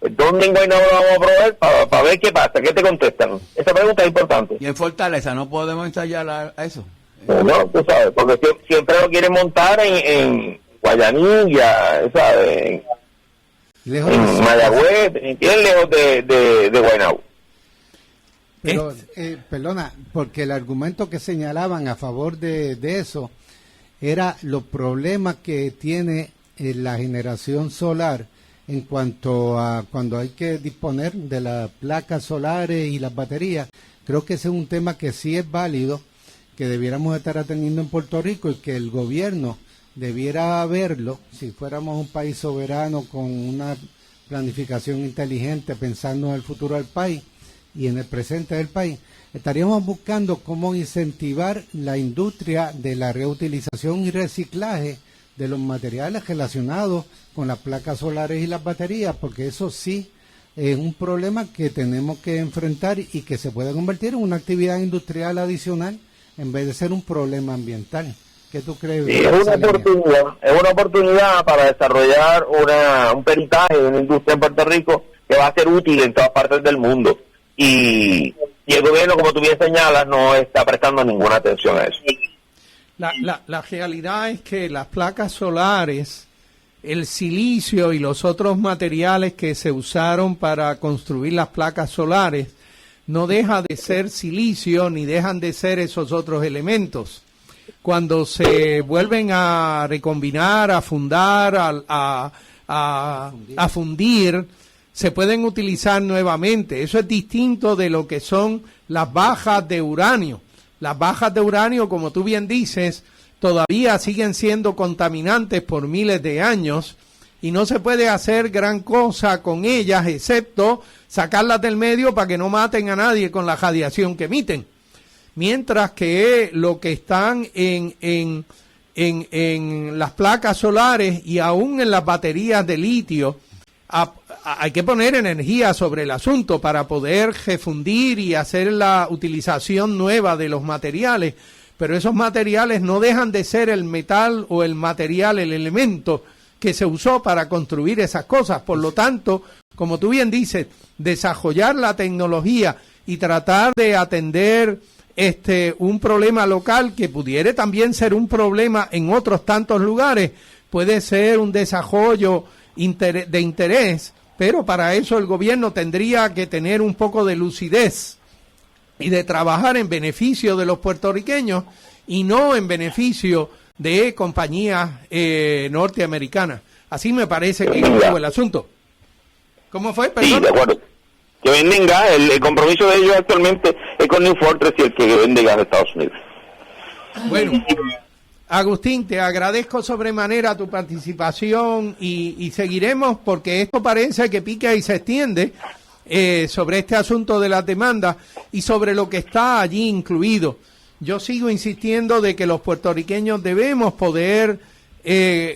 Speaker 4: ¿Dónde en Guaynabo lo vamos a probar para ver qué pasa? ¿Qué te contestan? Esa pregunta es importante.
Speaker 5: ¿Y en Fortaleza no podemos ensayar a eso?
Speaker 4: No, tú sabes, porque siempre lo quieren montar en Guayanilla, ¿sabes? En Mayagüez, bien lejos de Guaynabo.
Speaker 3: Pero, perdona, porque el argumento que señalaban a favor de eso era los problemas que tiene la generación solar en cuanto a cuando hay que disponer de las placas solares y las baterías. Creo que ese es un tema que sí es válido, que debiéramos estar atendiendo en Puerto Rico y que el gobierno debiera verlo si fuéramos un país soberano con una planificación inteligente pensando en el futuro del país y en el presente del país. Estaríamos buscando cómo incentivar la industria de la reutilización y reciclaje de los materiales relacionados con las placas solares y las baterías, porque eso sí es un problema que tenemos que enfrentar y que se puede convertir en una actividad industrial adicional en vez de ser un problema ambiental. ¿Qué tú crees?
Speaker 4: Sí, es una oportunidad para desarrollar un peritaje de una industria en Puerto Rico que va a ser útil en todas partes del mundo. Y el gobierno, como tú bien señalas, no está prestando ninguna atención a eso.
Speaker 1: La realidad es que las placas solares, el silicio y los otros materiales que se usaron para construir las placas solares no deja de ser silicio ni dejan de ser esos otros elementos. Cuando se vuelven a recombinar, a fundar, a fundir, se pueden utilizar nuevamente. Eso es distinto de lo que son las bajas de uranio. Las bajas de uranio, como tú bien dices, todavía siguen siendo contaminantes por miles de años y no se puede hacer gran cosa con ellas excepto sacarlas del medio para que no maten a nadie con la radiación que emiten. Mientras que lo que están en las placas solares y aún en las baterías de litio, hay que poner energía sobre el asunto para poder refundir y hacer la utilización nueva de los materiales, pero esos materiales no dejan de ser el metal o el material, el elemento que se usó para construir esas cosas. Por lo tanto, como tú bien dices, desarrollar la tecnología y tratar de atender un problema local que pudiera también ser un problema en otros tantos lugares, puede ser un desarrollo de interés, pero para eso el gobierno tendría que tener un poco de lucidez y de trabajar en beneficio de los puertorriqueños y no en beneficio de compañías norteamericanas. Así me parece que es el asunto. ¿Cómo fue? Perdón.
Speaker 4: Sí, de acuerdo. Que venden gas, el compromiso de ellos actualmente es con New Fortress y el que vende gas de Estados Unidos.
Speaker 1: Bueno, Agustín, te agradezco sobremanera tu participación y seguiremos porque esto parece que pica y se extiende sobre este asunto de las demandas y sobre lo que está allí incluido. Yo sigo insistiendo de que los puertorriqueños debemos poder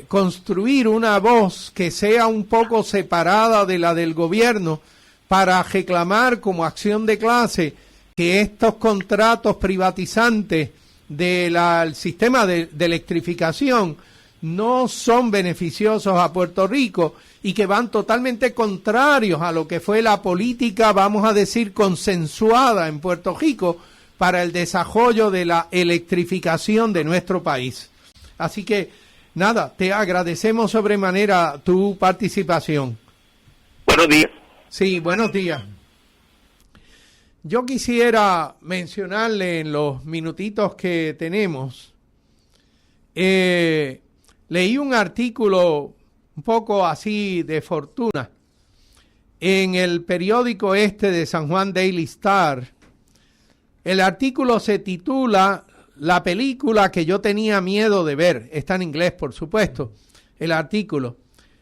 Speaker 1: construir una voz que sea un poco separada de la del gobierno para reclamar como acción de clase que estos contratos privatizantes del sistema de electrificación no son beneficiosos a Puerto Rico y que van totalmente contrarios a lo que fue la política, vamos a decir, consensuada en Puerto Rico para el desarrollo de la electrificación de nuestro país. Así que, nada, te agradecemos sobremanera tu participación.
Speaker 4: Buenos días.
Speaker 1: Sí, buenos días. Yo quisiera mencionarle en los minutitos que tenemos, leí un artículo un poco así de fortuna en el periódico de San Juan Daily Star. El artículo se titula La película que yo tenía miedo de ver. Está en inglés, por supuesto, el artículo.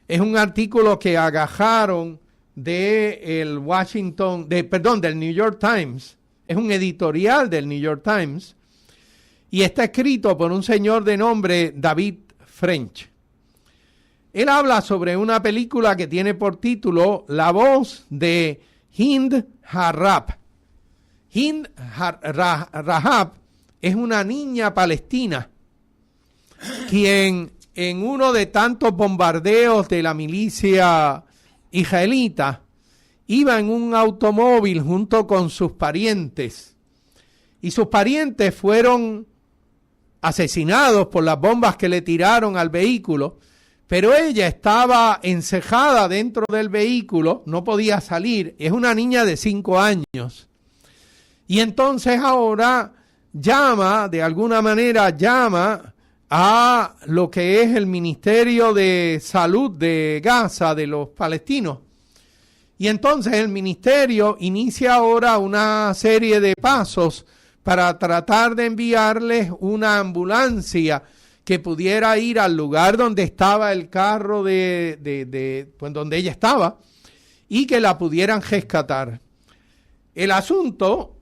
Speaker 1: Es un artículo que agajaron del New York Times. Es un editorial del New York Times y está escrito por un señor de nombre David French. Él habla sobre una película que tiene por título La voz de Hind Rahab. Hind Rahab es una niña palestina quien en uno de tantos bombardeos de la milicia israelita, iba en un automóvil junto con sus parientes y sus parientes fueron asesinados por las bombas que le tiraron al vehículo, pero ella estaba encejada dentro del vehículo, no podía salir, es una niña de 5 años. Y entonces ahora de alguna manera llama a lo que es el Ministerio de Salud de Gaza, de los palestinos. Y entonces el ministerio inicia ahora una serie de pasos para tratar de enviarles una ambulancia que pudiera ir al lugar donde estaba el carro pues donde ella estaba y que la pudieran rescatar. El asunto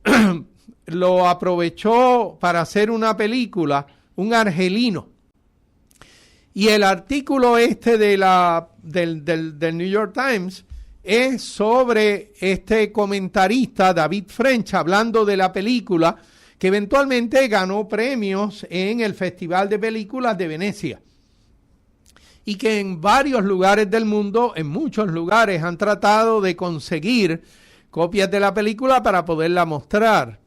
Speaker 1: lo aprovechó para hacer una película un argelino. Y el artículo del New York Times es sobre este comentarista David French hablando de la película que eventualmente ganó premios en el Festival de Películas de Venecia. Y que en varios lugares del mundo, en muchos lugares, han tratado de conseguir copias de la película para poderla mostrar.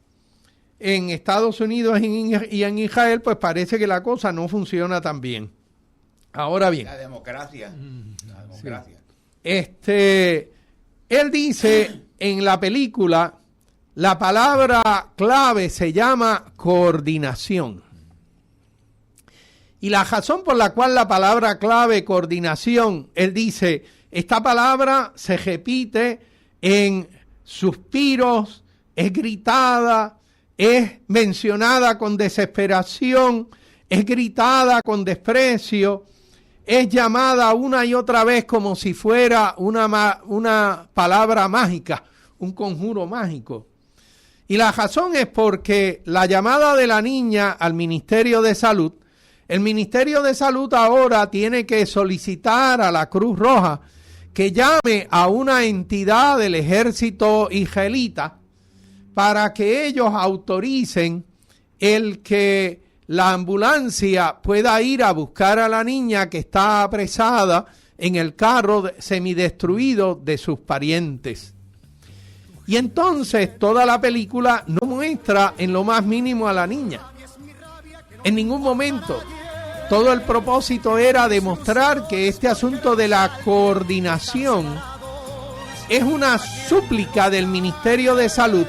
Speaker 1: En Estados Unidos y en Israel, pues parece que la cosa no funciona tan bien. Ahora bien.
Speaker 5: La democracia.
Speaker 1: Sí. Él dice en la película, la palabra clave se llama coordinación. Y la razón por la cual la palabra clave, coordinación, él dice, esta palabra se repite en suspiros, es gritada, es mencionada con desesperación, es gritada con desprecio, es llamada una y otra vez como si fuera una palabra mágica, un conjuro mágico. Y la razón es porque la llamada de la niña al Ministerio de Salud, el Ministerio de Salud ahora tiene que solicitar a la Cruz Roja que llame a una entidad del ejército israelita para que ellos autoricen el que la ambulancia pueda ir a buscar a la niña que está apresada en el carro semidestruido de sus parientes. Y entonces toda la película no muestra en lo más mínimo a la niña. En ningún momento. Todo el propósito era demostrar que este asunto de la coordinación es una súplica del Ministerio de Salud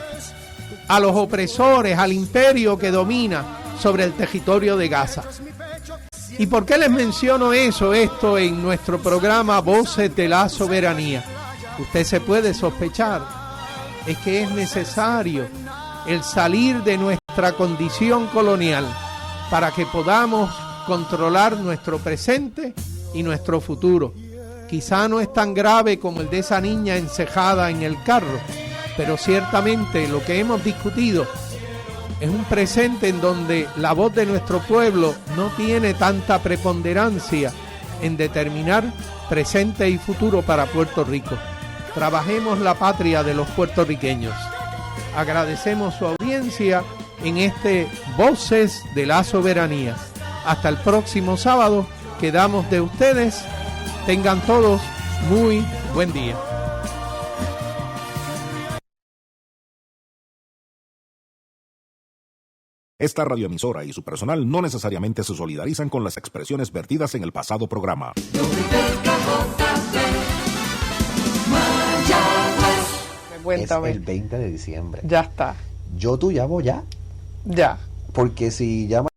Speaker 1: a los opresores, al imperio que domina sobre el territorio de Gaza. ¿Y por qué les menciono esto en nuestro programa Voces de la Soberanía? Usted se puede sospechar, es que es necesario el salir de nuestra condición colonial para que podamos controlar nuestro presente y nuestro futuro. Quizá no es tan grave como el de esa niña encejada en el carro, pero ciertamente lo que hemos discutido es un presente en donde la voz de nuestro pueblo no tiene tanta preponderancia en determinar presente y futuro para Puerto Rico. Trabajemos la patria de los puertorriqueños. Agradecemos su audiencia en este Voces de la Soberanía. Hasta el próximo sábado, quedamos de ustedes. Tengan todos muy buen día.
Speaker 6: Esta radioemisora y su personal no necesariamente se solidarizan con las expresiones vertidas en el pasado programa.
Speaker 7: Cuéntame. Es el 20 de diciembre.
Speaker 1: Ya está.
Speaker 7: Tú llamo ya.
Speaker 1: Ya.
Speaker 7: Porque si llama